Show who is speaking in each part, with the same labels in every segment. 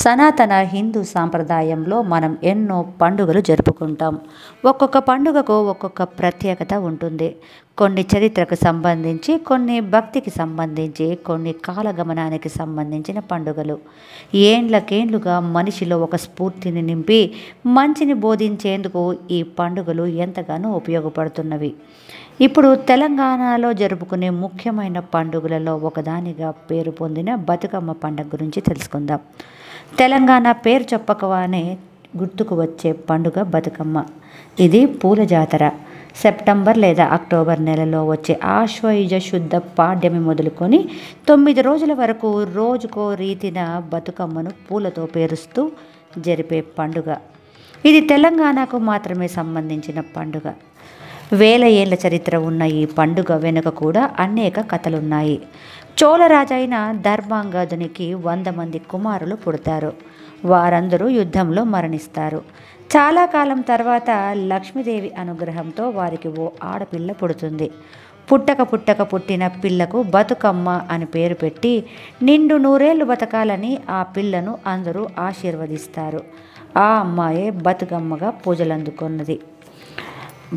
Speaker 1: సనాతన హిందూ సాంప్రదాయంలో మనం ఎన్నో పండుగలు జరుపుకుంటాం. ఒక్కొక్క పండుగకు ఒక్కొక్క ప్రత్యేకత ఉంటుంది. కొన్ని చరిత్రకు సంబంధించి, కొన్ని భక్తికి సంబంధించి, కొన్ని కాలగమనానికి సంబంధించిన పండుగలు. ఏండ్లకేండ్లుగా మనిషిలో ఒక స్ఫూర్తిని నింపి మంచిని బోధించేందుకు ఈ పండుగలు ఎంతగానో ఉపయోగపడుతున్నవి. ఇప్పుడు తెలంగాణలో జరుపుకునే ముఖ్యమైన పండుగలలో ఒకదానిగా పేరు పొందిన బతుకమ్మ పండుగ గురించి తెలుసుకుందాం. తెలంగాణ పేరు చెప్పకవానే గుర్తుకు వచ్చే పండుగ బతుకమ్మ. ఇది పూల జాతర. సెప్టెంబర్ లేదా అక్టోబర్ నెలలో వచ్చే ఆశ్వయుజ శుద్ధ పాడ్యమి మొదలుకొని 9 రోజుల వరకు రోజుకో రీతిన బతుకమ్మను పూలతో పేరుస్తూ జరిపే పండుగ. ఇది తెలంగాణకు మాత్రమే సంబంధించిన పండుగ. వేల ఏళ్ల చరిత్ర ఉన్న ఈ పండుగ వెనుక కూడా అనేక కథలున్నాయి. చోళరాజైన ధర్మాంగదునికి 100 మంది కుమారులు పుడతారు. వారందరూ యుద్ధంలో మరణిస్తారు. చాలా కాలం తర్వాత లక్ష్మీదేవి అనుగ్రహంతో వారికి ఓ ఆడపిల్ల పుడుతుంది. పుట్టిన పిల్లకు బతుకమ్మ అని పేరు పెట్టి నిండు నూరేళ్లు బతకాలని ఆ పిల్లను అందరూ ఆశీర్వదిస్తారు. ఆ అమ్మాయే బతుకమ్మగా పూజలందుకున్నది.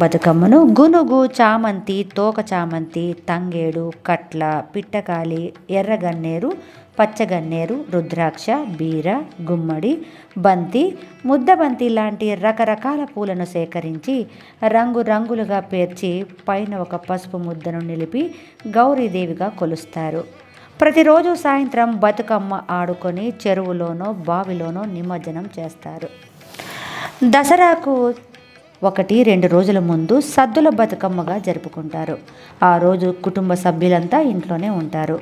Speaker 1: బతుకమ్మను గునుగు, చామంతి, తోక చామంతి, తంగేడు, కట్ల, పిట్టకాలి, ఎర్రగన్నేరు, పచ్చగన్నేరు, రుద్రాక్ష, బీర, గుమ్మడి, బంతి, ముద్దబంతి లాంటి రకరకాల పూలను సేకరించి రంగురంగులుగా పేర్చి పైన ఒక పసుపు ముద్దను నిలిపి గౌరీదేవిగా కొలుస్తారు. ప్రతిరోజు సాయంత్రం బతుకమ్మ ఆడుకొని చెరువులోనో బావిలోనో నిమజ్జనం చేస్తారు. దసరాకు 1-2 రోజుల ముందు సద్దుల బతుకమ్మగా జరుపుకుంటారు. ఆ రోజు కుటుంబ సభ్యులంతా ఇంట్లోనే ఉంటారు.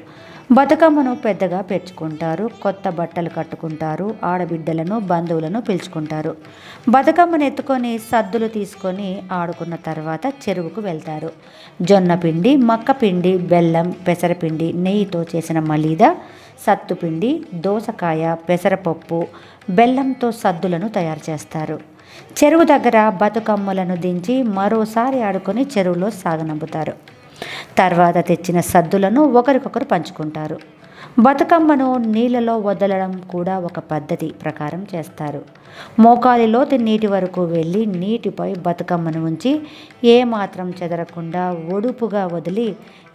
Speaker 1: బతుకమ్మను పెద్దగా పెంచుకుంటారు. కొత్త బట్టలు కట్టుకుంటారు. ఆడబిడ్డలను, బంధువులను పిలుచుకుంటారు. బతుకమ్మను ఎత్తుకొని సద్దులు తీసుకొని ఆడుకున్న తర్వాత చెరువుకు వెళ్తారు. జొన్న పిండి, మక్క పిండి, బెల్లం, పెసరపిండి, నెయ్యితో చేసిన మలీద, సత్తుపిండి, దోసకాయ, పెసరపప్పు, బెల్లంతో సద్దులను తయారు చేస్తారు. చెరువు దగ్గర బతుకమ్మలను దించి మరోసారి ఆడుకొని చెరువులో సాగనంపుతారు. తర్వాత తెచ్చిన సద్దులను ఒకరికొకరు పంచుకుంటారు. బతుకమ్మను నీళ్ళలో వదలడం కూడా ఒక పద్ధతి ప్రకారం చేస్తారు. మోకాలి లోతు నీటి వరకు వెళ్ళి నీటిపై బతుకమ్మను ఉంచి ఏమాత్రం చెదరకుండా ఒడుపుగా వదిలి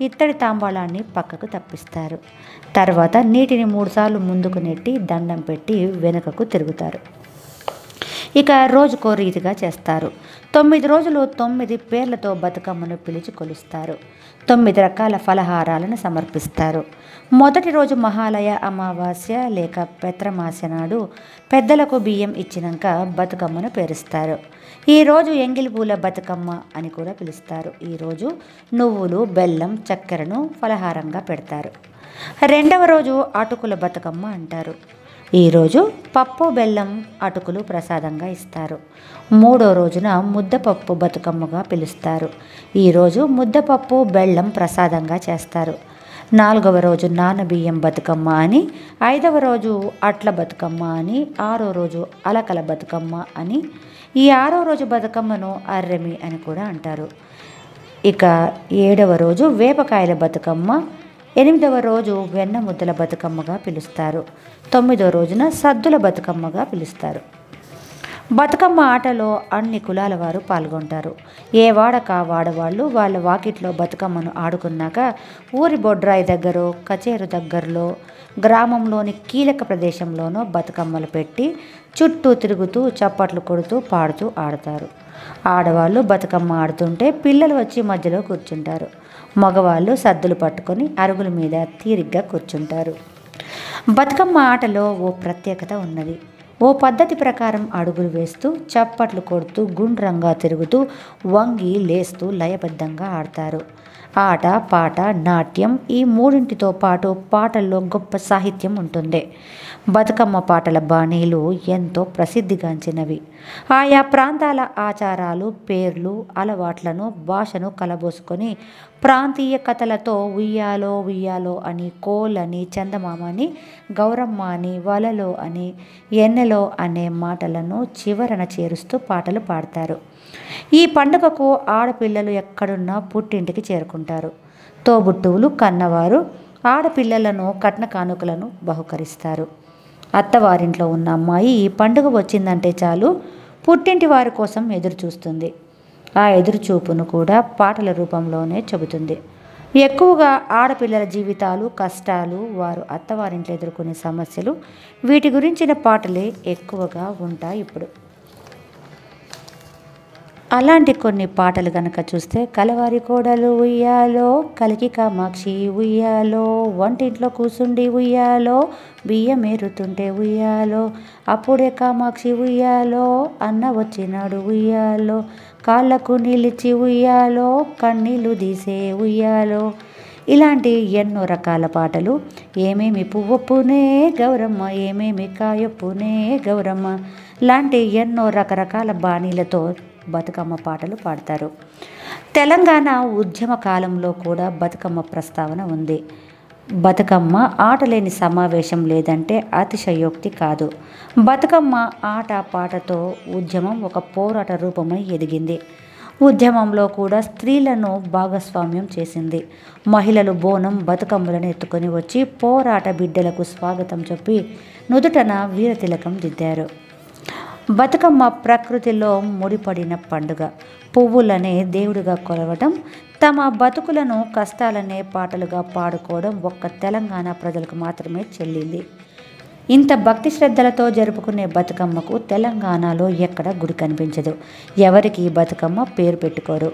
Speaker 1: ఇత్తడి తాంబాళాన్ని పక్కకు తప్పిస్తారు. తర్వాత నీటిని 3 సార్లు ముందుకు నెట్టి దండం పెట్టి వెనుకకు తిరుగుతారు. ఇక రోజుకో రీతిగా చేస్తారు. 9 రోజులు 9 పేర్లతో బతుకమ్మను పిలిచి కొలుస్తారు. 9 రకాల ఫలహారాలను సమర్పిస్తారు. మొదటి రోజు మహాలయ అమావాస్య లేక పెత్రమాస్య నాడు పెద్దలకు బియ్యం ఇచ్చినాక బతుకమ్మను పేరుస్తారు. ఈరోజు ఎంగిలిపూల బతుకమ్మ అని కూడా పిలుస్తారు. ఈరోజు నువ్వులు, బెల్లం, చక్కెరను ఫలహారంగా పెడతారు. రెండవ రోజు అటుకుల బతుకమ్మ అంటారు. ఈరోజు పప్పు, బెల్లం, అటుకులు ప్రసాదంగా ఇస్తారు. మూడో రోజున ముద్దపప్పు బతుకమ్మగా పిలుస్తారు. ఈరోజు ముద్దపప్పు, బెల్లం ప్రసాదంగా చేస్తారు. 4వ రోజు నానబియ్యం బతుకమ్మ అని, 5వ రోజు అట్ల బతుకమ్మ అని, 6వ రోజు అలకల బతుకమ్మ అని, ఈ 6వ రోజు బతుకమ్మను అర్రెమి అని కూడా అంటారు. ఇక 7వ రోజు వేపకాయల బతుకమ్మ, 8వ రోజు వెన్న ముద్దల బతుకమ్మగా పిలుస్తారు. 9వ రోజున సద్దుల బతుకమ్మగా పిలుస్తారు. బతుకమ్మ ఆటలో అన్ని కులాల వారు పాల్గొంటారు. ఏ వాడక వాడవాళ్ళు వాళ్ళ వాకిట్లో బతుకమ్మను ఆడుకున్నాక ఊరి బొడ్రాయి దగ్గర, కచేరు దగ్గరలో, గ్రామంలోని కీలక ప్రదేశంలోనో బతుకమ్మలు పెట్టి చుట్టూ తిరుగుతూ చప్పట్లు కొడుతూ పాడుతూ ఆడతారు. ఆడవాళ్ళు బతుకమ్మ ఆడుతుంటే పిల్లలు వచ్చి మధ్యలో కూర్చుంటారు. మగవాళ్ళు సద్దులు పట్టుకొని అరుగుల మీద తీరిగ్గా కూర్చుంటారు. బతుకమ్మ ఆటలో ఓ ప్రత్యేకత ఉన్నది. ఓ పద్ధతి ప్రకారం అడుగులు వేస్తూ, చప్పట్లు కొడుతూ, గుండ్రంగా తిరుగుతూ, వంగి లేస్తూ లయబద్ధంగా ఆడతారు. ఆట, పాట, నాట్యం ఈ మూడింటితో పాటు పాటల్లో గొప్ప సాహిత్యం ఉంటుంది. బతుకమ్మ పాటల బాణీలు ఎంతో ప్రసిద్ధిగాంచినవి. ఆయా ప్రాంతాల ఆచారాలు, పేర్లు, అలవాట్లను, భాషను కలబోసుకొని ప్రాంతీయ కథలతో ఉయ్యాలో ఉయ్యాలో అని, కోలని, చందమామ అని, గౌరమ్మ అని, వలలో అని, ఎన్నెలో అనే మాటలను చివరన చేరుస్తూ పాటలు పాడతారు. ఈ పండుగకు ఆడపిల్లలు ఎక్కడున్నా పుట్టింటికి చేరుకుంటారు. తోబుట్టువులు, కన్నవారు ఆడపిల్లలను కట్న కానుకలను బహుకరిస్తారు. అత్తవారింట్లో ఉన్న అమ్మాయి ఈ పండుగ వచ్చిందంటే చాలు పుట్టింటి వారి కోసం ఎదురు చూస్తుంది. ఆ ఎదురుచూపును కూడా పాటల రూపంలోనే చెబుతుంది. ఎక్కువగా ఆడపిల్లల జీవితాలు, కష్టాలు, వారు అత్తవారింట్లో ఎదుర్కొనే సమస్యలు, వీటి గురించిన పాటలే ఎక్కువగా ఉంటాయి ఇప్పుడు. అలాంటి కొన్ని పాటలు గనక చూస్తే, కలవారి కోడలు ఉయ్యాలో, కలికి కామాక్షి ఉయ్యాలో, వంటింట్లో కూసుండి ఉయ్యాలో, బియ్యం ఏరుతుంటే ఉయ్యాలో, అప్పుడే కామాక్షి ఉయ్యాలో, అన్న వచ్చినాడు ఉయ్యాలో, కాళ్ళకు నీళ్ళిచ్చి ఉయ్యాలో, కన్నీళ్ళు తీసే ఉయ్యాలో, ఇలాంటి ఎన్నో రకాల పాటలు. ఏమేమి పువ్వొప్పునే గౌరమ్మ, ఏమేమి కాయొప్పునే గౌరమ్మ లాంటి ఎన్నో రకరకాల బాణీలతో బతుకమ్మ పాటలు పాడతారు. తెలంగాణ ఉద్యమ కాలంలో కూడా బతుకమ్మ ప్రస్తావన ఉంది. బతుకమ్మ ఆట లేని సమావేశం లేదంటే అతిశయోక్తి కాదు. బతుకమ్మ ఆట పాటతో ఉద్యమం ఒక పోరాట రూపమై ఎదిగింది. ఉద్యమంలో కూడా స్త్రీలను భాగస్వామ్యం చేసింది. మహిళలు బోనం, బతుకమ్మలను ఎత్తుకొని వచ్చి పోరాట బిడ్డలకు స్వాగతం చెప్పి నుదుటన వీరతిలకం దిద్దారు. బతుకమ్మ ప్రకృతిలో ముడిపడిన పండుగ. పువ్వులనే దేవుడిగా కొలవడం, తమ బతుకులను కష్టాలనే పాటలుగా పాడుకోవడం ఒక్క తెలంగాణ ప్రజలకు మాత్రమే చెల్లింది. ఇంత భక్తి శ్రద్ధలతో జరుపుకునే బతుకమ్మకు తెలంగాణలో ఎక్కడ గుడి కనిపించదు. ఎవరికి ఈ బతుకమ్మ పేరు పెట్టుకోరు.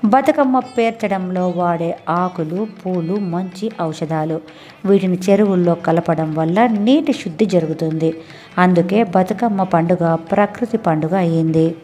Speaker 1: బతుకమ్మ పేర్చడంలో వాడే ఆకులు, పూలు మంచి ఔషధాలు. వీటిని చెరువుల్లో కలపడం వల్ల నీటి శుద్ధి జరుగుతుంది. అందుకే బతుకమ్మ పండుగ ప్రకృతి పండుగ అయింది.